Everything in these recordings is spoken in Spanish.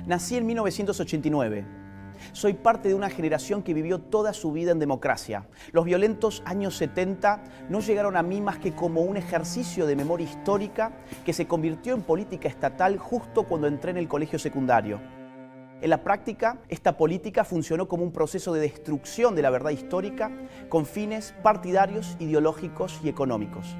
Nací en 1989. Soy parte de una generación que vivió toda su vida en democracia. Los violentos años 70 no llegaron a mí más que como un ejercicio de memoria histórica que se convirtió en política estatal justo cuando entré en el colegio secundario. En la práctica, esta política funcionó como un proceso de destrucción de la verdad histórica con fines partidarios, ideológicos y económicos.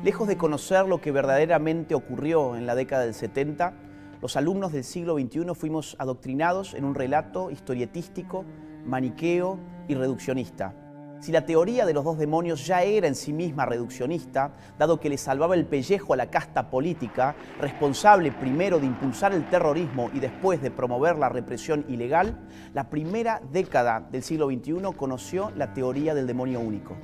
Lejos de conocer lo que verdaderamente ocurrió en la década del 70, los alumnos del siglo XXI fuimos adoctrinados en un relato historietístico, maniqueo y reduccionista. Si la teoría de los dos demonios ya era en sí misma reduccionista, dado que le salvaba el pellejo a la casta política, responsable primero de impulsar el terrorismo y después de promover la represión ilegal, la primera década del siglo XXI conoció la teoría del demonio único.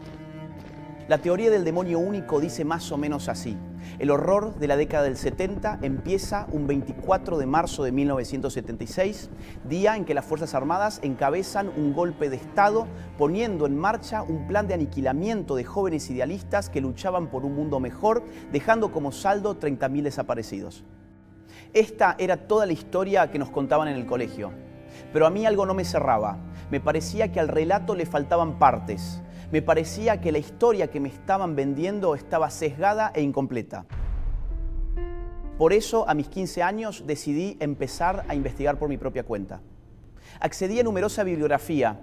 La teoría del demonio único dice más o menos así: el horror de la década del 70 empieza un 24 de marzo de 1976, día en que las Fuerzas Armadas encabezan un golpe de Estado, poniendo en marcha un plan de aniquilamiento de jóvenes idealistas que luchaban por un mundo mejor, dejando como saldo 30.000 desaparecidos. Esta era toda la historia que nos contaban en el colegio. Pero a mí algo no me cerraba. Me parecía que al relato le faltaban partes. Me parecía que la historia que me estaban vendiendo estaba sesgada e incompleta. Por eso, a mis 15 años, decidí empezar a investigar por mi propia cuenta. Accedí a numerosa bibliografía,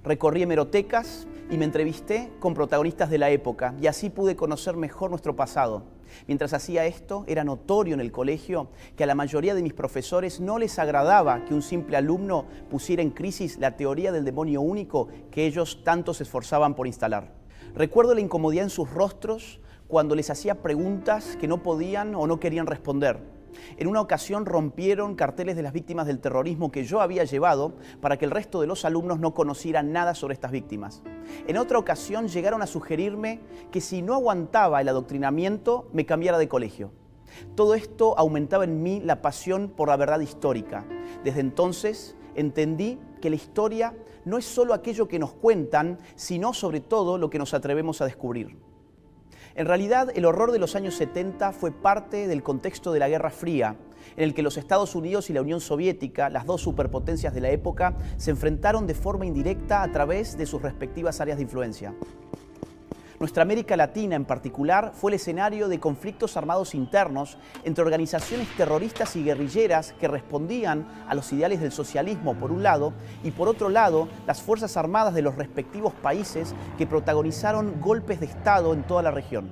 recorrí hemerotecas y me entrevisté con protagonistas de la época, y así pude conocer mejor nuestro pasado. Mientras hacía esto, era notorio en el colegio que a la mayoría de mis profesores no les agradaba que un simple alumno pusiera en crisis la teoría del demonio único que ellos tanto se esforzaban por instalar. Recuerdo la incomodidad en sus rostros cuando les hacía preguntas que no podían o no querían responder. En una ocasión rompieron carteles de las víctimas del terrorismo que yo había llevado para que el resto de los alumnos no conocieran nada sobre estas víctimas. En otra ocasión llegaron a sugerirme que si no aguantaba el adoctrinamiento, me cambiara de colegio. Todo esto aumentaba en mí la pasión por la verdad histórica. Desde entonces entendí que la historia no es solo aquello que nos cuentan, sino sobre todo lo que nos atrevemos a descubrir. En realidad, el horror de los años 70 fue parte del contexto de la Guerra Fría, en el que los Estados Unidos y la Unión Soviética, las dos superpotencias de la época, se enfrentaron de forma indirecta a través de sus respectivas áreas de influencia. Nuestra América Latina, en particular, fue el escenario de conflictos armados internos entre organizaciones terroristas y guerrilleras que respondían a los ideales del socialismo, por un lado, y por otro lado, las Fuerzas Armadas de los respectivos países que protagonizaron golpes de Estado en toda la región.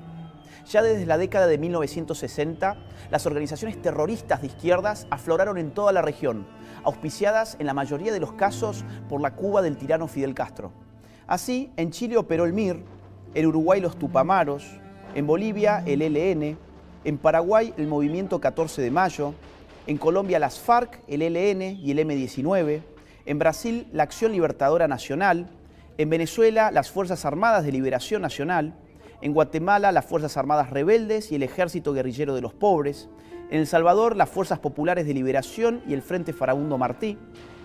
Ya desde la década de 1960, las organizaciones terroristas de izquierdas afloraron en toda la región, auspiciadas en la mayoría de los casos por la Cuba del tirano Fidel Castro. Así, en Chile operó el MIR, en Uruguay los Tupamaros, en Bolivia el ELN, en Paraguay el Movimiento 14 de Mayo, en Colombia las FARC, el ELN y el M-19, en Brasil la Acción Libertadora Nacional, en Venezuela las Fuerzas Armadas de Liberación Nacional, en Guatemala las Fuerzas Armadas Rebeldes y el Ejército Guerrillero de los Pobres, en El Salvador las Fuerzas Populares de Liberación y el Frente Farabundo Martí,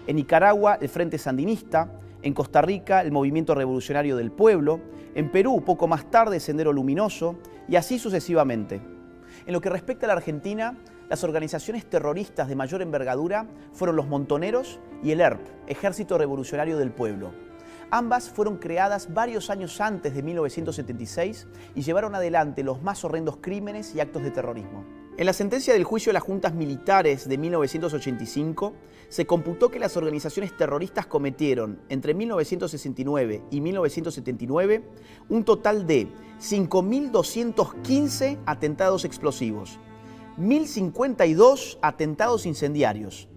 en Nicaragua el Frente Sandinista, en Costa Rica el Movimiento Revolucionario del Pueblo, en Perú poco más tarde Sendero Luminoso y así sucesivamente. En lo que respecta a la Argentina, las organizaciones terroristas de mayor envergadura fueron los Montoneros y el ERP, Ejército Revolucionario del Pueblo. Ambas fueron creadas varios años antes de 1976 y llevaron adelante los más horrendos crímenes y actos de terrorismo. En la sentencia del juicio de las juntas militares de 1985, se computó que las organizaciones terroristas cometieron entre 1969 y 1979 un total de 5.215 atentados explosivos, 1.052 atentados incendiarios,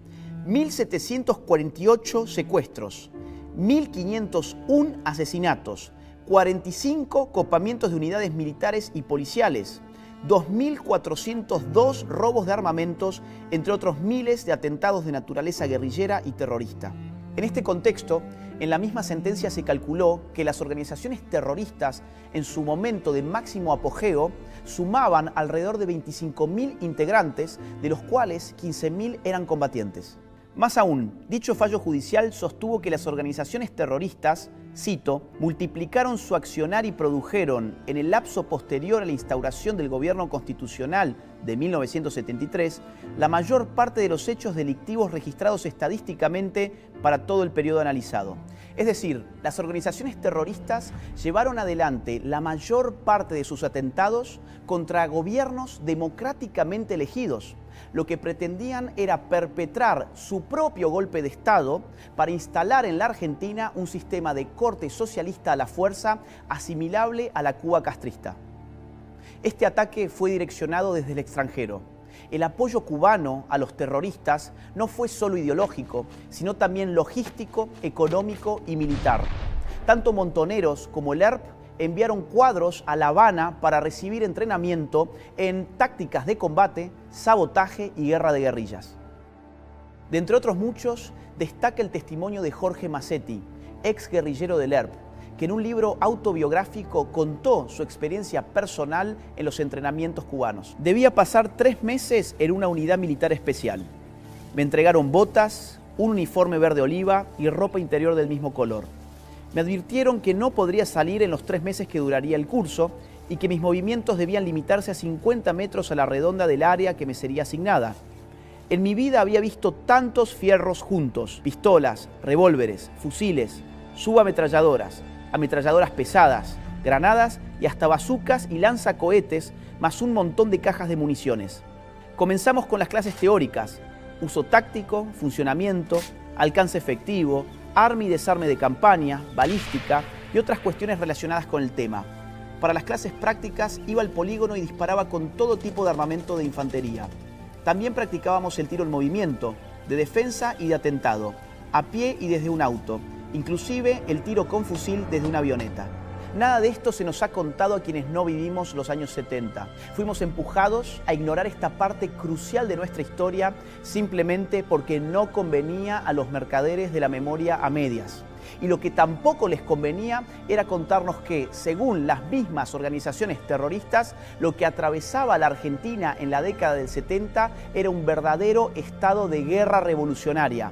1.748 secuestros, 1.501 asesinatos, 45 copamientos de unidades militares y policiales, 2.402 robos de armamentos, entre otros miles de atentados de naturaleza guerrillera y terrorista. En este contexto, en la misma sentencia se calculó que las organizaciones terroristas, en su momento de máximo apogeo, sumaban alrededor de 25.000 integrantes, de los cuales 15.000 eran combatientes. Más aún, dicho fallo judicial sostuvo que las organizaciones terroristas cito, multiplicaron su accionar y produjeron, en el lapso posterior a la instauración del gobierno constitucional de 1973, la mayor parte de los hechos delictivos registrados estadísticamente para todo el periodo analizado. Es decir, las organizaciones terroristas llevaron adelante la mayor parte de sus atentados contra gobiernos democráticamente elegidos. Lo que pretendían era perpetrar su propio golpe de Estado para instalar en la Argentina un sistema de corte socialista a la fuerza asimilable a la Cuba castrista. Este ataque fue direccionado desde el extranjero. El apoyo cubano a los terroristas no fue solo ideológico, sino también logístico, económico y militar. Tanto Montoneros como el ERP enviaron cuadros a La Habana para recibir entrenamiento en tácticas de combate, sabotaje y guerra de guerrillas. De entre otros muchos, destaca el testimonio de Jorge Massetti, ex guerrillero del ERP, que en un libro autobiográfico contó su experiencia personal en los entrenamientos cubanos. Debía pasar 3 meses en una unidad militar especial. Me entregaron botas, un uniforme verde oliva y ropa interior del mismo color. Me advirtieron que no podría salir en los 3 meses que duraría el curso y que mis movimientos debían limitarse a 50 metros a la redonda del área que me sería asignada. En mi vida había visto tantos fierros juntos, pistolas, revólveres, fusiles, subametralladoras, ametralladoras pesadas, granadas y hasta bazucas y lanzacohetes, más un montón de cajas de municiones. Comenzamos con las clases teóricas: uso táctico, funcionamiento, alcance efectivo, arma y desarme de campaña, balística y otras cuestiones relacionadas con el tema. Para las clases prácticas iba al polígono y disparaba con todo tipo de armamento de infantería. También practicábamos el tiro en movimiento, de defensa y de atentado, a pie y desde un auto, inclusive el tiro con fusil desde una avioneta. Nada de esto se nos ha contado a quienes no vivimos los años 70. Fuimos empujados a ignorar esta parte crucial de nuestra historia simplemente porque no convenía a los mercaderes de la memoria a medias. Y lo que tampoco les convenía era contarnos que, según las mismas organizaciones terroristas, lo que atravesaba a la Argentina en la década del 70 era un verdadero estado de guerra revolucionaria.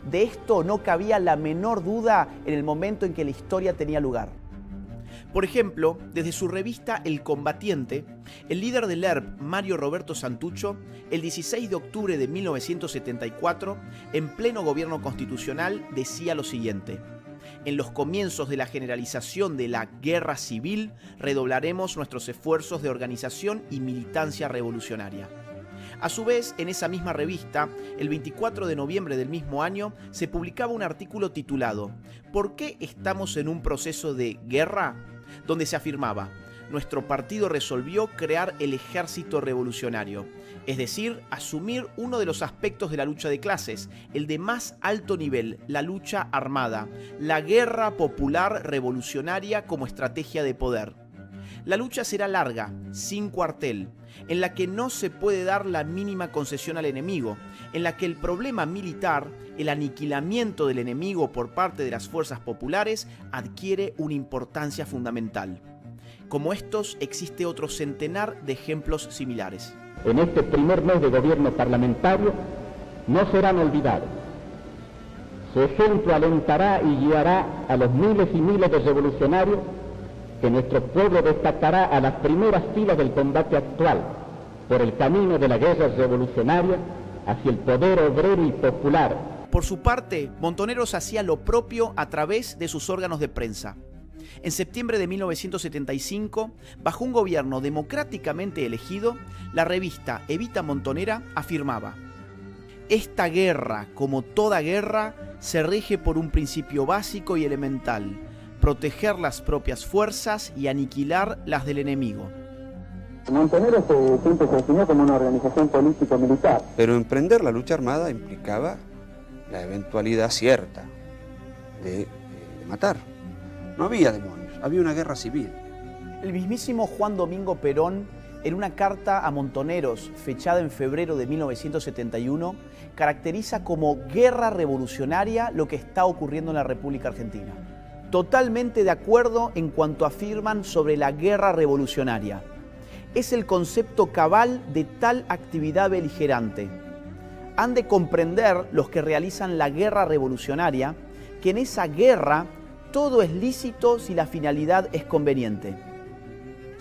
De esto no cabía la menor duda en el momento en que la historia tenía lugar. Por ejemplo, desde su revista El Combatiente, el líder del ERP, Mario Roberto Santucho, el 16 de octubre de 1974, en pleno gobierno constitucional, decía lo siguiente: en los comienzos de la generalización de la guerra civil, redoblaremos nuestros esfuerzos de organización y militancia revolucionaria. A su vez, en esa misma revista, el 24 de noviembre del mismo año, se publicaba un artículo titulado ¿Por qué estamos en un proceso de guerra?, donde se afirmaba: nuestro partido resolvió crear el ejército revolucionario, es decir, asumir uno de los aspectos de la lucha de clases, el de más alto nivel, la lucha armada, la guerra popular revolucionaria como estrategia de poder. La lucha será larga, sin cuartel, en la que no se puede dar la mínima concesión al enemigo, en la que el problema militar, el aniquilamiento del enemigo por parte de las fuerzas populares, adquiere una importancia fundamental. Como estos, existe otro centenar de ejemplos similares. En este primer mes de gobierno parlamentario no serán olvidados. Su ejemplo alentará y guiará a los miles y miles de revolucionarios que nuestro pueblo destacará a las primeras filas del combate actual por el camino de la guerra revolucionaria hacia el poder obrero y popular. Por su parte, Montoneros hacía lo propio a través de sus órganos de prensa. En septiembre de 1975, bajo un gobierno democráticamente elegido, la revista Evita Montonera afirmaba: esta guerra, como toda guerra, se rige por un principio básico y elemental: proteger las propias fuerzas y aniquilar las del enemigo. Montoneros siempre se definió como una organización político-militar. Pero emprender la lucha armada implicaba la eventualidad cierta de matar. No había demonios, había una guerra civil. El mismísimo Juan Domingo Perón, en una carta a Montoneros fechada en febrero de 1971, caracteriza como guerra revolucionaria lo que está ocurriendo en la República Argentina. Totalmente de acuerdo en cuanto afirman sobre la guerra revolucionaria. Es el concepto cabal de tal actividad beligerante. Han de comprender los que realizan la guerra revolucionaria que en esa guerra todo es lícito si la finalidad es conveniente.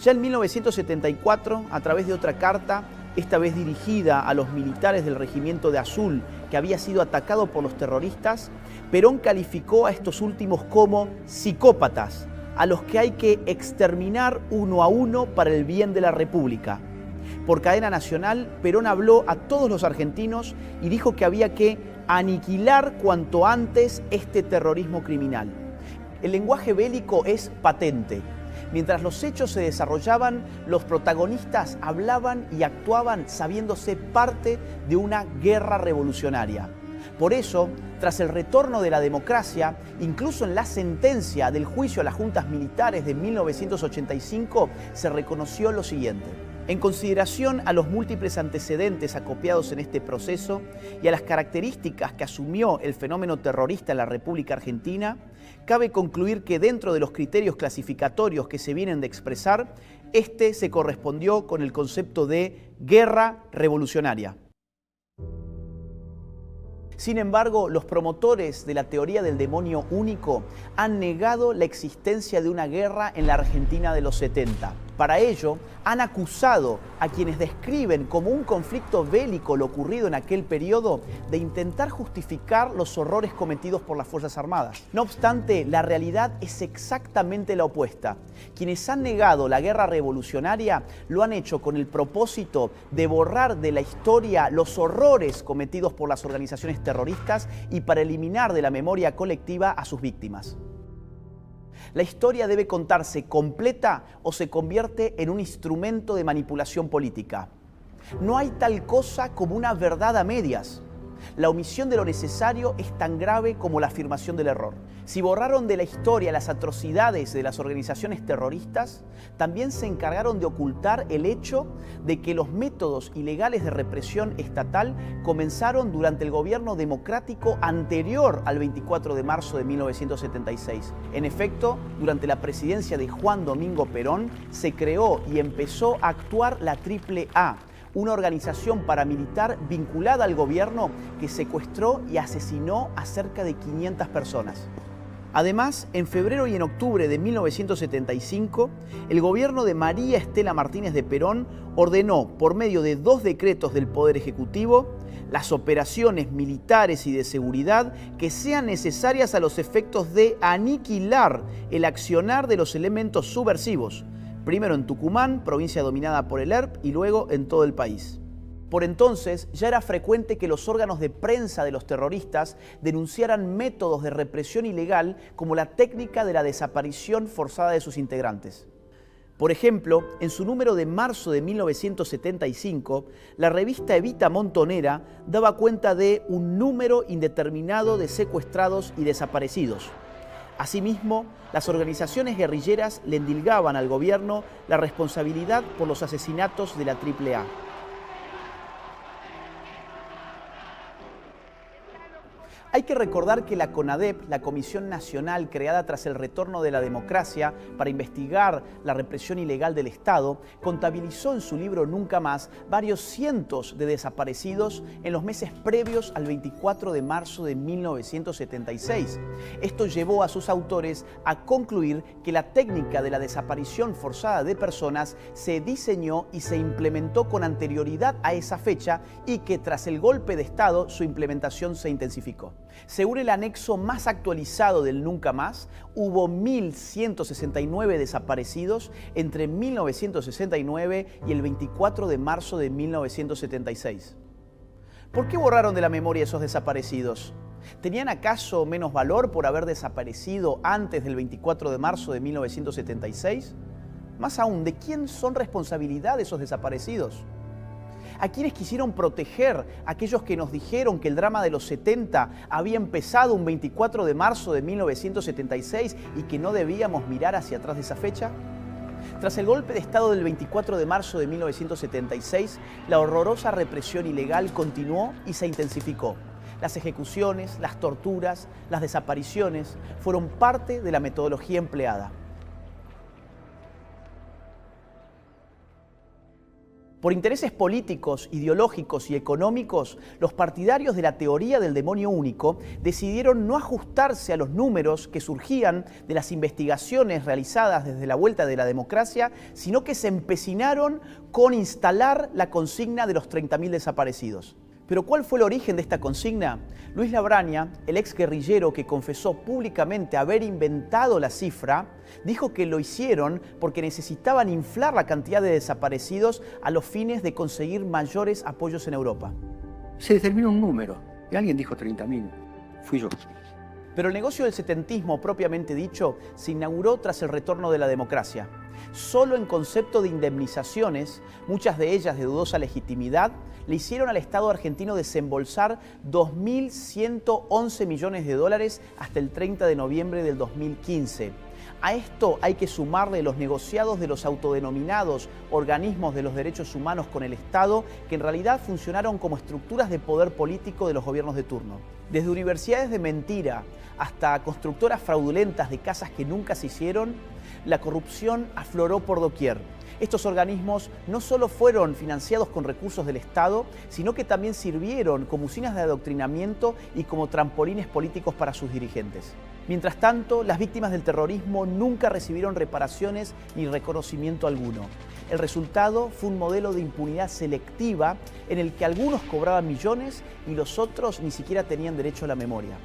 Ya en 1974, a través de otra carta, esta vez dirigida a los militares del Regimiento de Azul, que había sido atacado por los terroristas, Perón calificó a estos últimos como psicópatas, a los que hay que exterminar uno a uno para el bien de la República. Por cadena nacional, Perón habló a todos los argentinos y dijo que había que aniquilar cuanto antes este terrorismo criminal. El lenguaje bélico es patente. Mientras los hechos se desarrollaban, los protagonistas hablaban y actuaban sabiéndose parte de una guerra revolucionaria. Por eso, tras el retorno de la democracia, incluso en la sentencia del juicio a las juntas militares de 1985, se reconoció lo siguiente. En consideración a los múltiples antecedentes acopiados en este proceso y a las características que asumió el fenómeno terrorista en la República Argentina, cabe concluir que dentro de los criterios clasificatorios que se vienen de expresar, este se correspondió con el concepto de guerra revolucionaria. Sin embargo, los promotores de la teoría del demonio único han negado la existencia de una guerra en la Argentina de los 70. Para ello, han acusado a quienes describen como un conflicto bélico lo ocurrido en aquel periodo de intentar justificar los horrores cometidos por las Fuerzas Armadas. No obstante, la realidad es exactamente la opuesta. Quienes han negado la guerra revolucionaria lo han hecho con el propósito de borrar de la historia los horrores cometidos por las organizaciones terroristas y para eliminar de la memoria colectiva a sus víctimas. La historia debe contarse completa o se convierte en un instrumento de manipulación política. No hay tal cosa como una verdad a medias. La omisión de lo necesario es tan grave como la afirmación del error. Si borraron de la historia las atrocidades de las organizaciones terroristas, también se encargaron de ocultar el hecho de que los métodos ilegales de represión estatal comenzaron durante el gobierno democrático anterior al 24 de marzo de 1976. En efecto, durante la presidencia de Juan Domingo Perón, se creó y empezó a actuar la AAA, una organización paramilitar vinculada al gobierno que secuestró y asesinó a cerca de 500 personas. Además, en febrero y en octubre de 1975, el gobierno de María Estela Martínez de Perón ordenó, por medio de 2 decretos del Poder Ejecutivo, las operaciones militares y de seguridad que sean necesarias a los efectos de aniquilar el accionar de los elementos subversivos, primero en Tucumán, provincia dominada por el ERP, y luego en todo el país. Por entonces ya era frecuente que los órganos de prensa de los terroristas denunciaran métodos de represión ilegal como la técnica de la desaparición forzada de sus integrantes. Por ejemplo, en su número de marzo de 1975, la revista Evita Montonera daba cuenta de un número indeterminado de secuestrados y desaparecidos. Asimismo, las organizaciones guerrilleras le endilgaban al gobierno la responsabilidad por los asesinatos de la AAA. Hay que recordar que la CONADEP, la Comisión Nacional creada tras el retorno de la democracia para investigar la represión ilegal del Estado, contabilizó en su libro Nunca Más varios cientos de desaparecidos en los meses previos al 24 de marzo de 1976. Esto llevó a sus autores a concluir que la técnica de la desaparición forzada de personas se diseñó y se implementó con anterioridad a esa fecha y que tras el golpe de Estado su implementación se intensificó. Según el anexo más actualizado del Nunca Más, hubo 1.169 desaparecidos entre 1969 y el 24 de marzo de 1976. ¿Por qué borraron de la memoria esos desaparecidos? ¿Tenían acaso menos valor por haber desaparecido antes del 24 de marzo de 1976? Más aún, ¿de quién son responsabilidad esos desaparecidos? ¿A quienes quisieron proteger? Aquellos que nos dijeron que el drama de los 70 había empezado un 24 de marzo de 1976 y que no debíamos mirar hacia atrás de esa fecha. Tras el golpe de Estado del 24 de marzo de 1976, la horrorosa represión ilegal continuó y se intensificó. Las ejecuciones, las torturas, las desapariciones fueron parte de la metodología empleada. Por intereses políticos, ideológicos y económicos, los partidarios de la teoría del demonio único decidieron no ajustarse a los números que surgían de las investigaciones realizadas desde la vuelta de la democracia, sino que se empecinaron con instalar la consigna de los 30.000 desaparecidos. ¿Pero cuál fue el origen de esta consigna? Luis Labraña, el ex guerrillero que confesó públicamente haber inventado la cifra, dijo que lo hicieron porque necesitaban inflar la cantidad de desaparecidos a los fines de conseguir mayores apoyos en Europa. Se determinó un número y alguien dijo 30.000. Fui yo. Pero el negocio del setentismo, propiamente dicho, se inauguró tras el retorno de la democracia. Solo en concepto de indemnizaciones, muchas de ellas de dudosa legitimidad, le hicieron al Estado argentino desembolsar 2.111 millones de dólares hasta el 30 de noviembre del 2015. A esto hay que sumarle los negociados de los autodenominados organismos de los derechos humanos con el Estado, que en realidad funcionaron como estructuras de poder político de los gobiernos de turno. Desde universidades de mentira hasta constructoras fraudulentas de casas que nunca se hicieron, la corrupción afloró por doquier. Estos organismos no solo fueron financiados con recursos del Estado, sino que también sirvieron como usinas de adoctrinamiento y como trampolines políticos para sus dirigentes. Mientras tanto, las víctimas del terrorismo nunca recibieron reparaciones ni reconocimiento alguno. El resultado fue un modelo de impunidad selectiva en el que algunos cobraban millones y los otros ni siquiera tenían derecho a la memoria.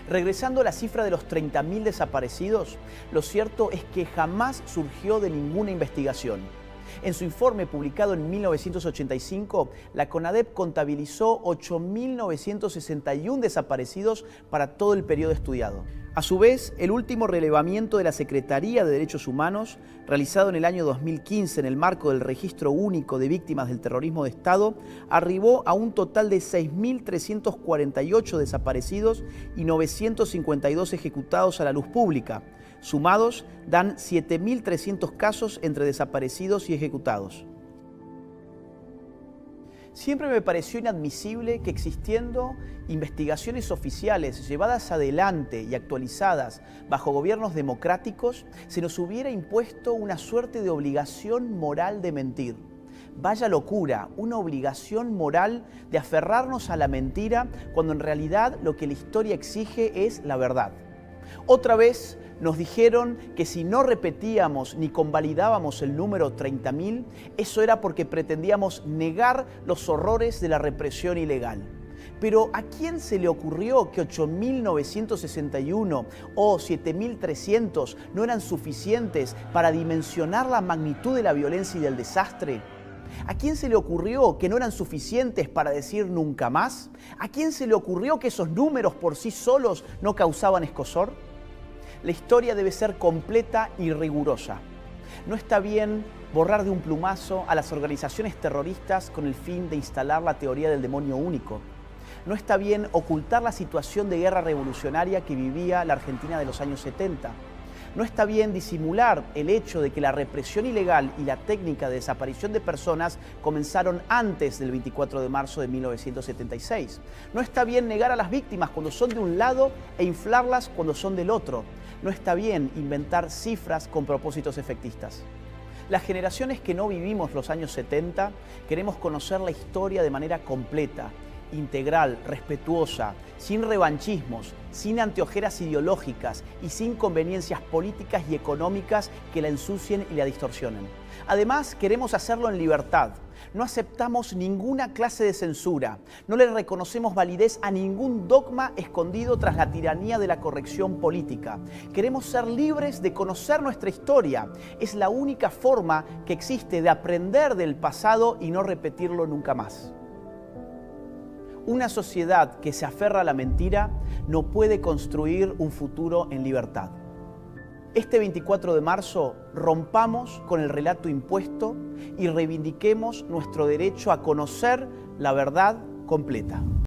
Regresando a la cifra de los 30.000 desaparecidos, lo cierto es que jamás surgió de ninguna investigación. En su informe publicado en 1985, la CONADEP contabilizó 8.961 desaparecidos para todo el periodo estudiado. A su vez, el último relevamiento de la Secretaría de Derechos Humanos, realizado en el año 2015 en el marco del Registro Único de Víctimas del Terrorismo de Estado, arribó a un total de 6.348 desaparecidos y 952 ejecutados a la luz pública. Sumados, dan 7.300 casos entre desaparecidos y ejecutados. Siempre me pareció inadmisible que existiendo investigaciones oficiales llevadas adelante y actualizadas bajo gobiernos democráticos, se nos hubiera impuesto una suerte de obligación moral de mentir. Vaya locura, una obligación moral de aferrarnos a la mentira cuando en realidad lo que la historia exige es la verdad. Otra vez nos dijeron que si no repetíamos ni convalidábamos el número 30.000, eso era porque pretendíamos negar los horrores de la represión ilegal. Pero ¿a quién se le ocurrió que 8.961 o 7.300 no eran suficientes para dimensionar la magnitud de la violencia y del desastre? ¿A quién se le ocurrió que no eran suficientes para decir nunca más? ¿A quién se le ocurrió que esos números por sí solos no causaban escozor? La historia debe ser completa y rigurosa. No está bien borrar de un plumazo a las organizaciones terroristas con el fin de instalar la teoría del demonio único. No está bien ocultar la situación de guerra revolucionaria que vivía la Argentina de los años 70. No está bien disimular el hecho de que la represión ilegal y la técnica de desaparición de personas comenzaron antes del 24 de marzo de 1976. No está bien negar a las víctimas cuando son de un lado e inflarlas cuando son del otro. No está bien inventar cifras con propósitos efectistas. Las generaciones que no vivimos los años 70 queremos conocer la historia de manera completa, integral, respetuosa, sin revanchismos, sin anteojeras ideológicas y sin conveniencias políticas y económicas que la ensucien y la distorsionen. Además, queremos hacerlo en libertad. No aceptamos ninguna clase de censura. No le reconocemos validez a ningún dogma escondido tras la tiranía de la corrección política. Queremos ser libres de conocer nuestra historia. Es la única forma que existe de aprender del pasado y no repetirlo nunca más. Una sociedad que se aferra a la mentira no puede construir un futuro en libertad. Este 24 de marzo rompamos con el relato impuesto y reivindiquemos nuestro derecho a conocer la verdad completa.